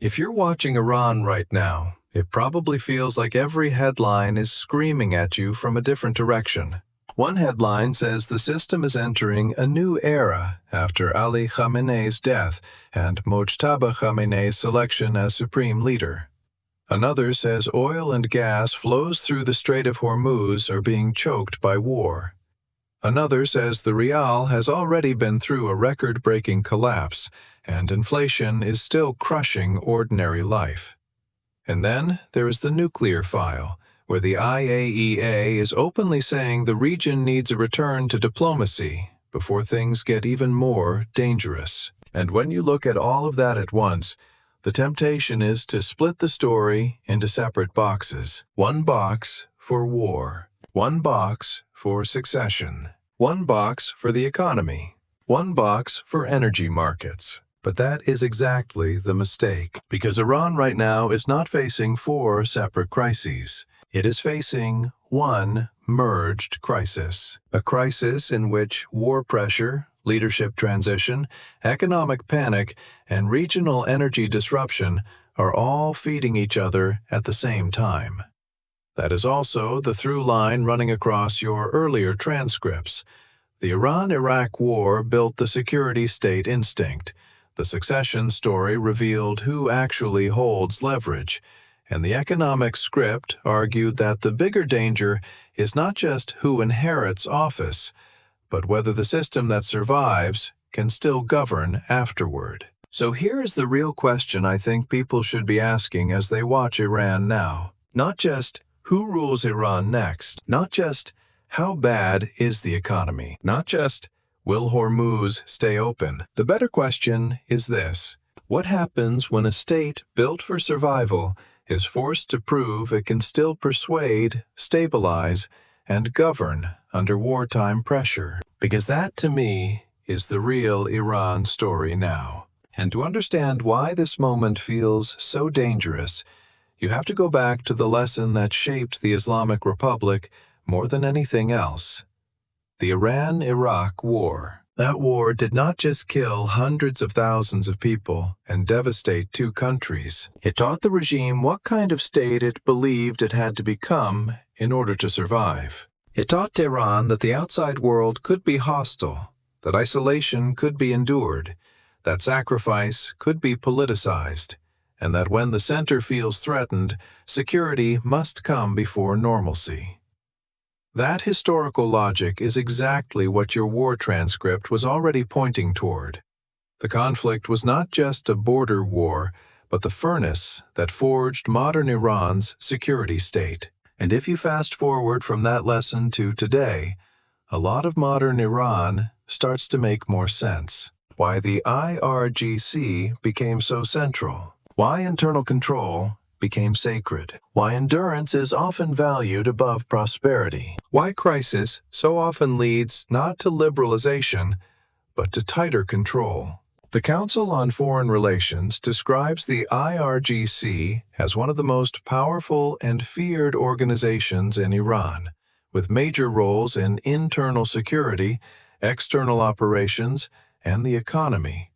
If you're watching Iran right now, it probably feels like every headline is screaming at you from a different direction. One headline says the system is entering a new era after Ali Khamenei's death and Mojtaba Khamenei's selection as supreme leader. Another says oil and gas flows through the Strait of Hormuz are being choked by war. Another says the rial has already been through a record-breaking collapse, and inflation is still crushing ordinary life. And then there is the nuclear file, where the IAEA is openly saying the region needs a return to diplomacy before things get even more dangerous. And when you look at all of that at once, the temptation is to split the story into separate boxes. One box for war, one box for succession, one box for the economy, one box for energy markets. But that is exactly the mistake, because Iran right now is not facing 4 separate crises. It is facing one merged crisis, a crisis in which war pressure, leadership transition, economic panic, and regional energy disruption are all feeding each other at the same time. That is also the through line running across your earlier transcripts. The Iran-Iraq war built the security state instinct. The succession story revealed who actually holds leverage, and the economic script argued that the bigger danger is not just who inherits office, but whether the system that survives can still govern afterward. So here is the real question I think people should be asking as they watch Iran now. Not just who rules Iran next, not just how bad is the economy, not just will Hormuz stay open? The better question is this: what happens when a state built for survival is forced to prove it can still persuade, stabilize, and govern under wartime pressure? Because that, to me, is the real Iran story now. And to understand why this moment feels so dangerous, you have to go back to the lesson that shaped the Islamic Republic more than anything else: the Iran-Iraq War. That war did not just kill hundreds of thousands of people and devastate 2 countries. It taught the regime what kind of state it believed it had to become in order to survive. It taught Tehran that the outside world could be hostile, that isolation could be endured, that sacrifice could be politicized, and that when the center feels threatened, security must come before normalcy. That historical logic is exactly what your war transcript was already pointing toward. The conflict was not just a border war, but the furnace that forged modern Iran's security state. And if you fast forward from that lesson to today, a lot of modern Iran starts to make more sense. Why the IRGC became so central, why internal control became sacred, why endurance is often valued above prosperity, why crisis so often leads not to liberalization, but to tighter control. The Council on Foreign Relations describes the IRGC as one of the most powerful and feared organizations in Iran, with major roles in internal security, external operations, and the economy.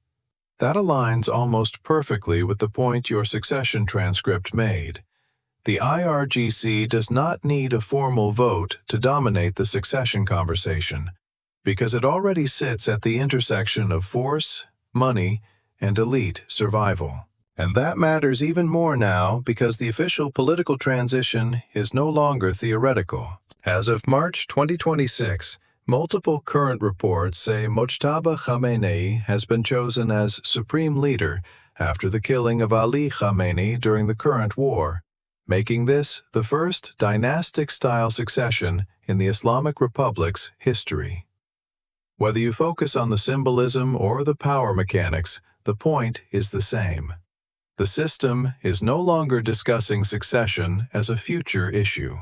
That aligns almost perfectly with the point your succession transcript made. The IRGC does not need a formal vote to dominate the succession conversation, because it already sits at the intersection of force, money, and elite survival. And that matters even more now because the official political transition is no longer theoretical. As of March 2026, multiple current reports say Mojtaba Khamenei has been chosen as supreme leader after the killing of Ali Khamenei during the current war, making this the first dynastic-style succession in the Islamic Republic's history. Whether you focus on the symbolism or the power mechanics, the point is the same. The system is no longer discussing succession as a future issue.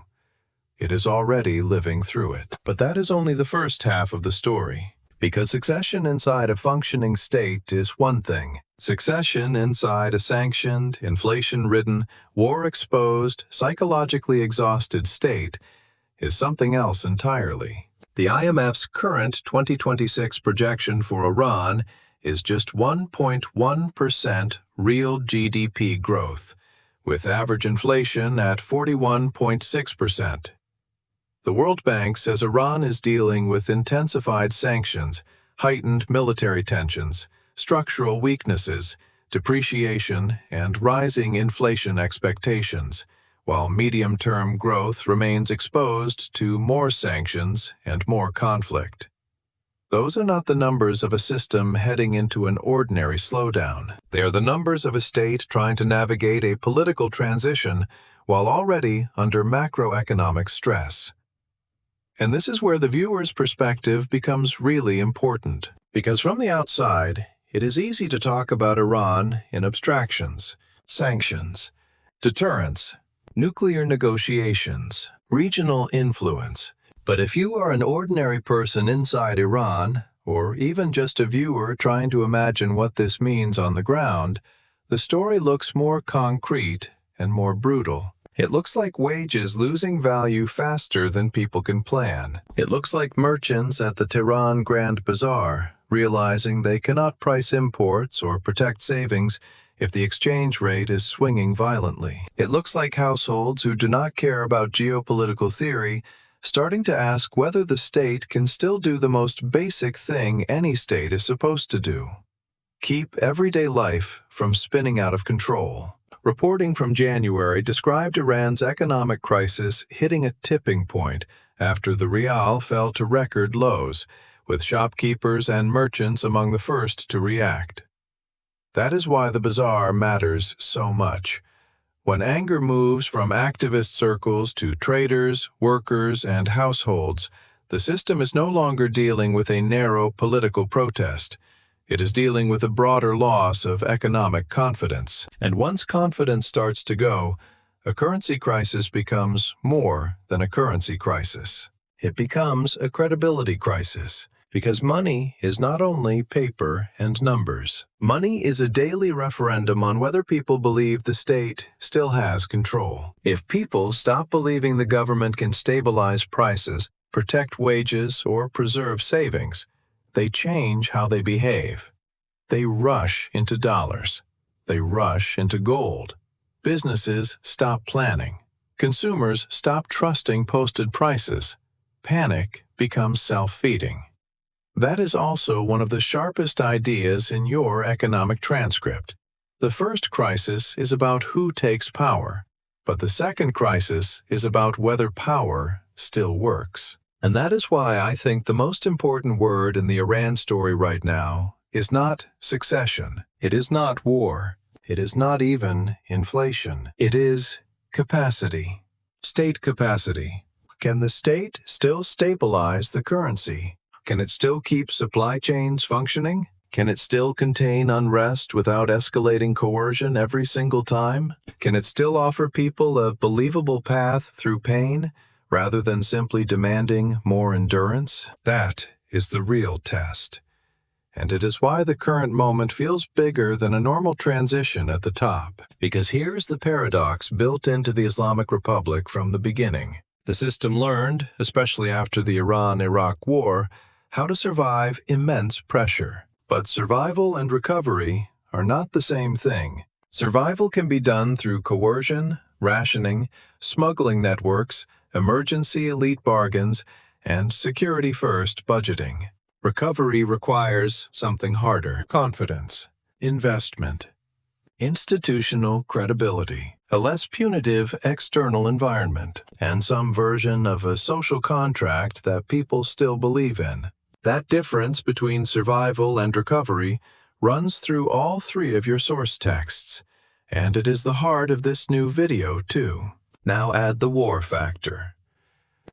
It is already living through it. But that is only the first half of the story, because succession inside a functioning state is one thing. Succession inside a sanctioned, inflation-ridden, war-exposed, psychologically exhausted state is something else entirely. The IMF's current 2026 projection for Iran is just 1.1% real GDP growth, with average inflation at 41.6%. The World Bank says Iran is dealing with intensified sanctions, heightened military tensions, structural weaknesses, depreciation, and rising inflation expectations, while medium-term growth remains exposed to more sanctions and more conflict. Those are not the numbers of a system heading into an ordinary slowdown. They are the numbers of a state trying to navigate a political transition while already under macroeconomic stress. And this is where the viewer's perspective becomes really important, because from the outside, it is easy to talk about Iran in abstractions, sanctions, deterrence, nuclear negotiations, regional influence. But if you are an ordinary person inside Iran, or even just a viewer trying to imagine what this means on the ground, the story looks more concrete and more brutal. It looks like wages losing value faster than people can plan. It looks like merchants at the Tehran Grand Bazaar realizing they cannot price imports or protect savings if the exchange rate is swinging violently. It looks like households who do not care about geopolitical theory starting to ask whether the state can still do the most basic thing any state is supposed to do: keep everyday life from spinning out of control. Reporting from January described Iran's economic crisis hitting a tipping point after the rial fell to record lows, with shopkeepers and merchants among the first to react. That is why the bazaar matters so much. When anger moves from activist circles to traders, workers, and households, the system is no longer dealing with a narrow political protest. It is dealing with a broader loss of economic confidence. And once confidence starts to go, a currency crisis becomes more than a currency crisis. It becomes a credibility crisis. Because money is not only paper and numbers. Money is a daily referendum on whether people believe the state still has control. If people stop believing the government can stabilize prices, protect wages, or preserve savings, they change how they behave. They rush into dollars. They rush into gold. Businesses stop planning. Consumers stop trusting posted prices. Panic becomes self-feeding. That is also one of the sharpest ideas in your economic transcript. The first crisis is about who takes power, but the second crisis is about whether power still works. And that is why I think the most important word in the Iran story right now is not succession. It is not war. It is not even inflation. It is capacity. State capacity. Can the state still stabilize the currency? Can it still keep supply chains functioning? Can it still contain unrest without escalating coercion every single time? Can it still offer people a believable path through pain rather than simply demanding more endurance? That is the real test. And it is why the current moment feels bigger than a normal transition at the top. Because here is the paradox built into the Islamic Republic from the beginning. The system learned, especially after the Iran-Iraq War, how to survive immense pressure. But survival and recovery are not the same thing. Survival can be done through coercion, rationing, smuggling networks, emergency elite bargains, and security-first budgeting. Recovery requires something harder: confidence, investment, institutional credibility, a less punitive external environment, and some version of a social contract that people still believe in. That difference between survival and recovery runs through all three of your source texts, and it is the heart of this new video too. Now add the war factor.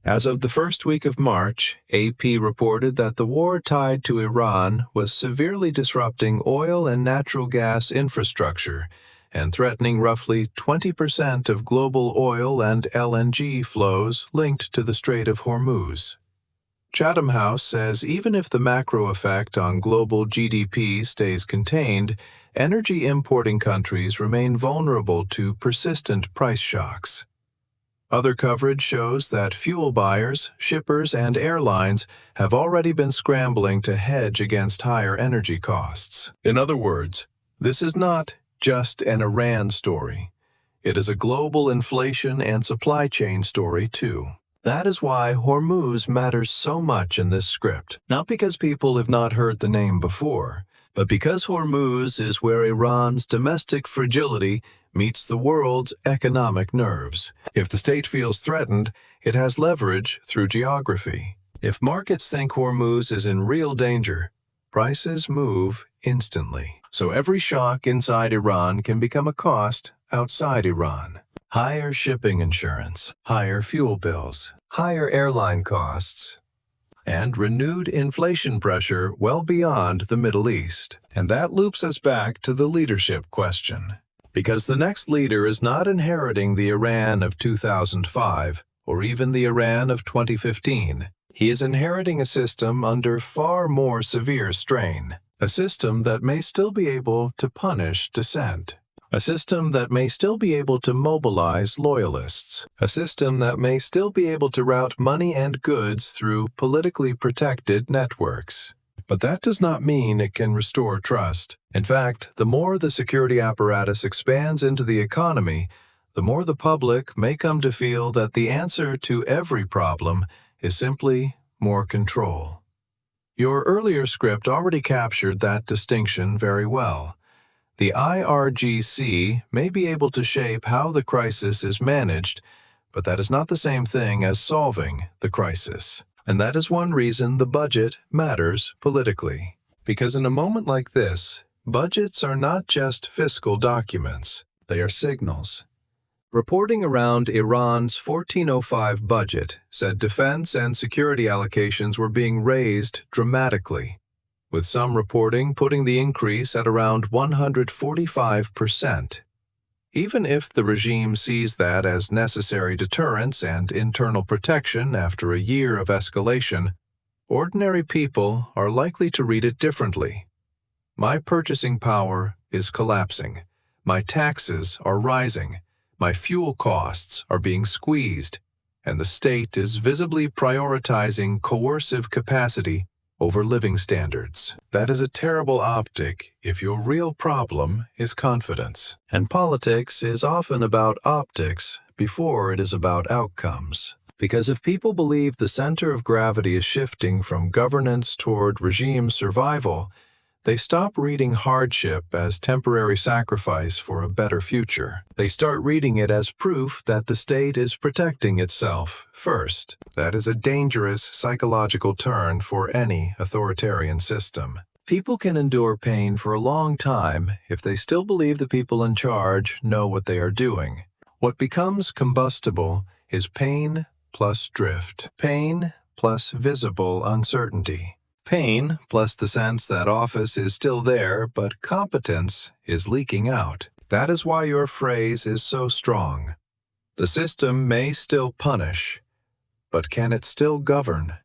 As of the first week of March, AP reported that the war tied to Iran was severely disrupting oil and natural gas infrastructure and threatening roughly 20% of global oil and LNG flows linked to the Strait of Hormuz. Chatham House says even if the macro effect on global GDP stays contained, energy importing countries remain vulnerable to persistent price shocks. Other coverage shows that fuel buyers, shippers, and airlines have already been scrambling to hedge against higher energy costs. In other words, this is not just an Iran story. It is a global inflation and supply chain story too. That is why Hormuz matters so much in this script. Not because people have not heard the name before, but because Hormuz is where Iran's domestic fragility meets the world's economic nerves. If the state feels threatened, it has leverage through geography. If markets think Hormuz is in real danger, prices move instantly. So every shock inside Iran can become a cost outside Iran. Higher shipping insurance, higher fuel bills, higher airline costs, and renewed inflation pressure well beyond the Middle East. And that loops us back to the leadership question. Because the next leader is not inheriting the Iran of 2005 or even the Iran of 2015. He is inheriting a system under far more severe strain. A system that may still be able to punish dissent. A system that may still be able to mobilize loyalists. A system that may still be able to route money and goods through politically protected networks. But that does not mean it can restore trust. In fact, the more the security apparatus expands into the economy, the more the public may come to feel that the answer to every problem is simply more control. Your earlier script already captured that distinction very well. The IRGC may be able to shape how the crisis is managed, but that is not the same thing as solving the crisis. And that is one reason the budget matters politically. Because in a moment like this, budgets are not just fiscal documents, they are signals. Reporting around Iran's 1405 budget said defense and security allocations were being raised dramatically, with some reporting putting the increase at around 145%. Even if the regime sees that as necessary deterrence and internal protection after a year of escalation, ordinary people are likely to read it differently. My purchasing power is collapsing. My taxes are rising. My fuel costs are being squeezed, and the state is visibly prioritizing coercive capacity over living standards. That is a terrible optic if your real problem is confidence. And politics is often about optics before it is about outcomes. Because if people believe the center of gravity is shifting from governance toward regime survival, they stop reading hardship as temporary sacrifice for a better future. They start reading it as proof that the state is protecting itself first. That is a dangerous psychological turn for any authoritarian system. People can endure pain for a long time if they still believe the people in charge know what they are doing. What becomes combustible is pain plus drift. Pain plus visible uncertainty. Pain plus the sense that office is still there, but competence is leaking out. That is why your phrase is so strong. The system may still punish, but can it still govern?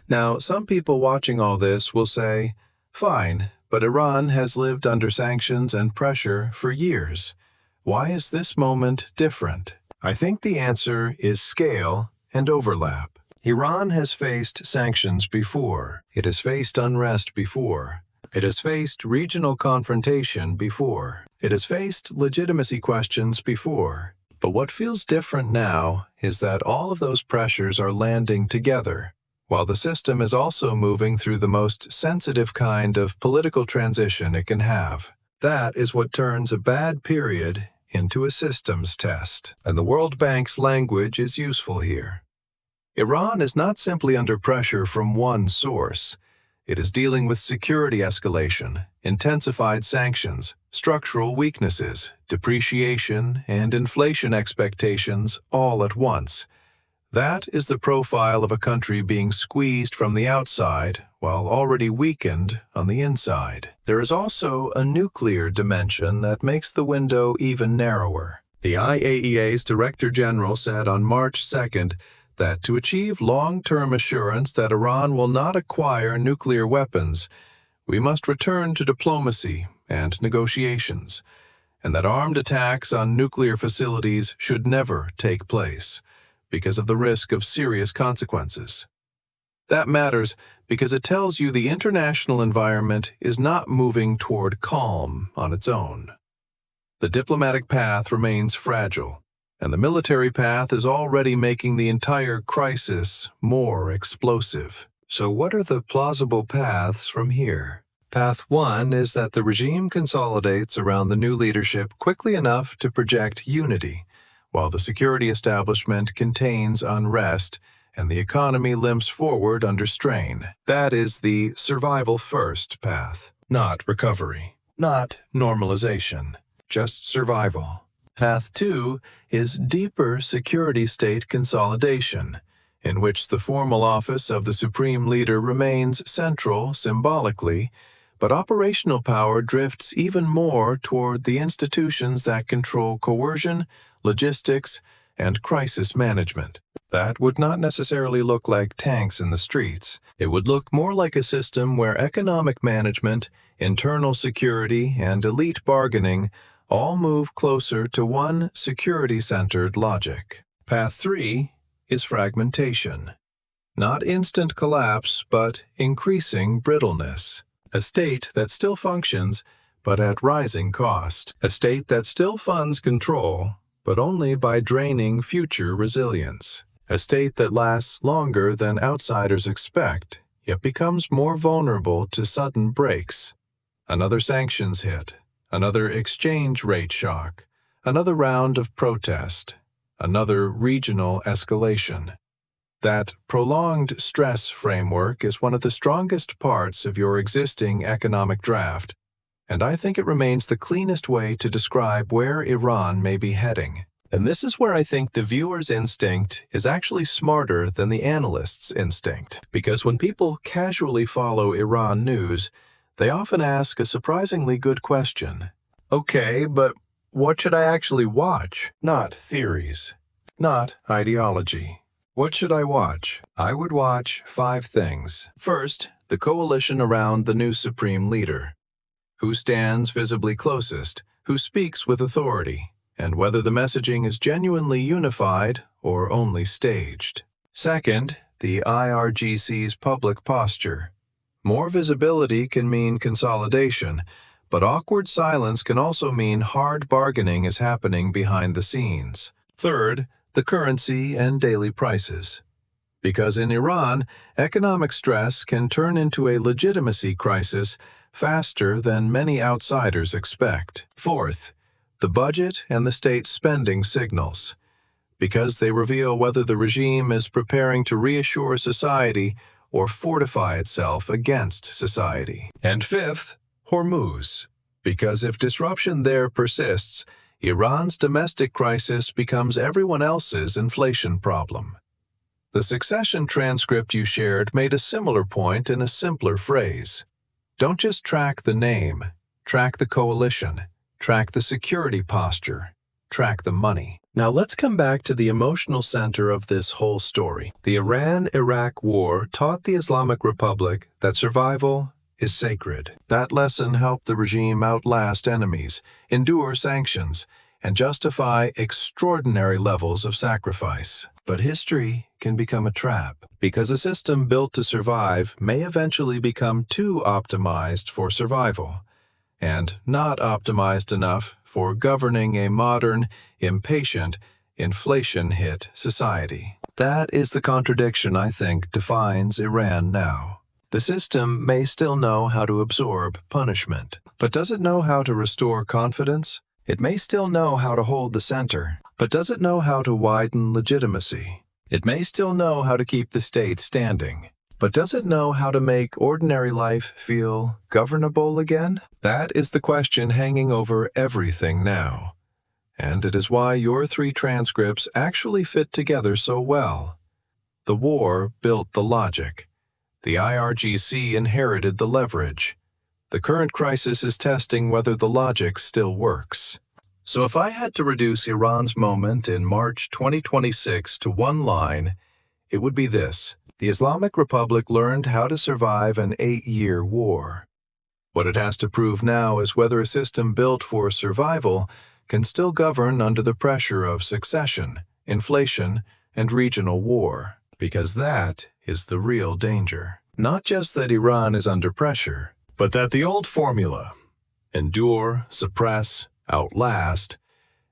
Now, some people watching all this will say, fine, but Iran has lived under sanctions and pressure for years. Why is this moment different? I think the answer is scale and overlap. Iran has faced sanctions before. It has faced unrest before. It has faced regional confrontation before. It has faced legitimacy questions before. But what feels different now is that all of those pressures are landing together, while the system is also moving through the most sensitive kind of political transition it can have. That is what turns a bad period into a systems test. And the World Bank's language is useful here. Iran is not simply under pressure from one source. It is dealing with security escalation, intensified sanctions, structural weaknesses, depreciation, and inflation expectations all at once. That is the profile of a country being squeezed from the outside while already weakened on the inside. There is also a nuclear dimension that makes the window even narrower. The IAEA's Director General said on March 2nd that to achieve long-term assurance that Iran will not acquire nuclear weapons, we must return to diplomacy and negotiations, and that armed attacks on nuclear facilities should never take place because of the risk of serious consequences. That matters because it tells you the international environment is not moving toward calm on its own. The diplomatic path remains fragile, and the military path is already making the entire crisis more explosive. So what are the plausible paths from here? Path 1 is that the regime consolidates around the new leadership quickly enough to project unity, while the security establishment contains unrest and the economy limps forward under strain. That is the survival-first path, not recovery, not normalization, just survival. Path 2 is deeper security state consolidation, in which the formal office of the supreme leader remains central symbolically, but operational power drifts even more toward the institutions that control coercion, logistics, and crisis management. That would not necessarily look like tanks in the streets. It would look more like a system where economic management, internal security, and elite bargaining all move closer to one security-centered logic. Path 3 is fragmentation. Not instant collapse, but increasing brittleness. A state that still functions, but at rising cost. A state that still funds control, but only by draining future resilience. A state that lasts longer than outsiders expect, yet becomes more vulnerable to sudden breaks. Another sanctions hit, another exchange rate shock, another round of protest, another regional escalation. That prolonged stress framework is one of the strongest parts of your existing economic draft, and I think it remains the cleanest way to describe where Iran may be heading. And this is where I think the viewer's instinct is actually smarter than the analyst's instinct, because when people casually follow Iran news, they often ask a surprisingly good question. Okay, but what should I actually watch? Not theories, not ideology. What should I watch? I would watch 5 things. First, the coalition around the new supreme leader. Who stands visibly closest? Who speaks with authority? And whether the messaging is genuinely unified or only staged. Second, the IRGC's public posture. More visibility can mean consolidation, but awkward silence can also mean hard bargaining is happening behind the scenes. Third, the currency and daily prices. Because in Iran, economic stress can turn into a legitimacy crisis faster than many outsiders expect. Fourth, the budget and the state spending signals, because they reveal whether the regime is preparing to reassure society or fortify itself against society. And fifth, Hormuz, because if disruption there persists, Iran's domestic crisis becomes everyone else's inflation problem. The succession transcript you shared made a similar point in a simpler phrase. Don't just track the name, track the coalition. Track the security posture. Track the money. Now let's come back to the emotional center of this whole story. The Iran-Iraq War taught the Islamic Republic that survival is sacred. That lesson helped the regime outlast enemies, endure sanctions, and justify extraordinary levels of sacrifice. But history can become a trap, because a system built to survive may eventually become too optimized for survival, and not optimized enough for governing a modern, impatient, inflation-hit society. That is the contradiction I think defines Iran now. The system may still know how to absorb punishment, but does it know how to restore confidence? It may still know how to hold the center, but does it know how to widen legitimacy? It may still know how to keep the state standing, but does it know how to make ordinary life feel governable again? That is the question hanging over everything now. And it is why your 3 transcripts actually fit together so well. The war built the logic. The IRGC inherited the leverage. The current crisis is testing whether the logic still works. So if I had to reduce Iran's moment in March 2026 to one line, it would be this. The Islamic Republic learned how to survive an 8-year war. What it has to prove now is whether a system built for survival can still govern under the pressure of succession, inflation, and regional war. Because that is the real danger. Not just that Iran is under pressure, but that the old formula, endure, suppress, outlast,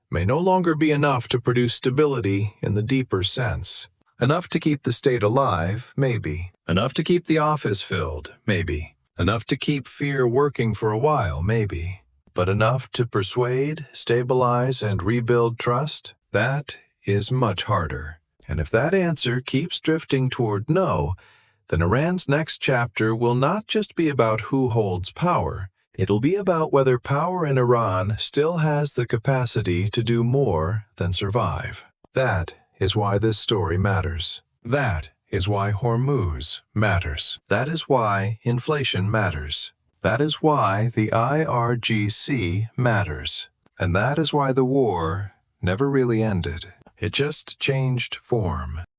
may no longer be enough to produce stability in the deeper sense. Enough to keep the state alive, maybe. Enough to keep the office filled, maybe. Enough to keep fear working for a while, maybe. But enough to persuade, stabilize, and rebuild trust? That is much harder. And if that answer keeps drifting toward no, then Iran's next chapter will not just be about who holds power. It'll be about whether power in Iran still has the capacity to do more than survive. That is why this story matters. That is why Hormuz matters. That is why inflation matters. That is why the IRGC matters. And that is why the war never really ended. It just changed form.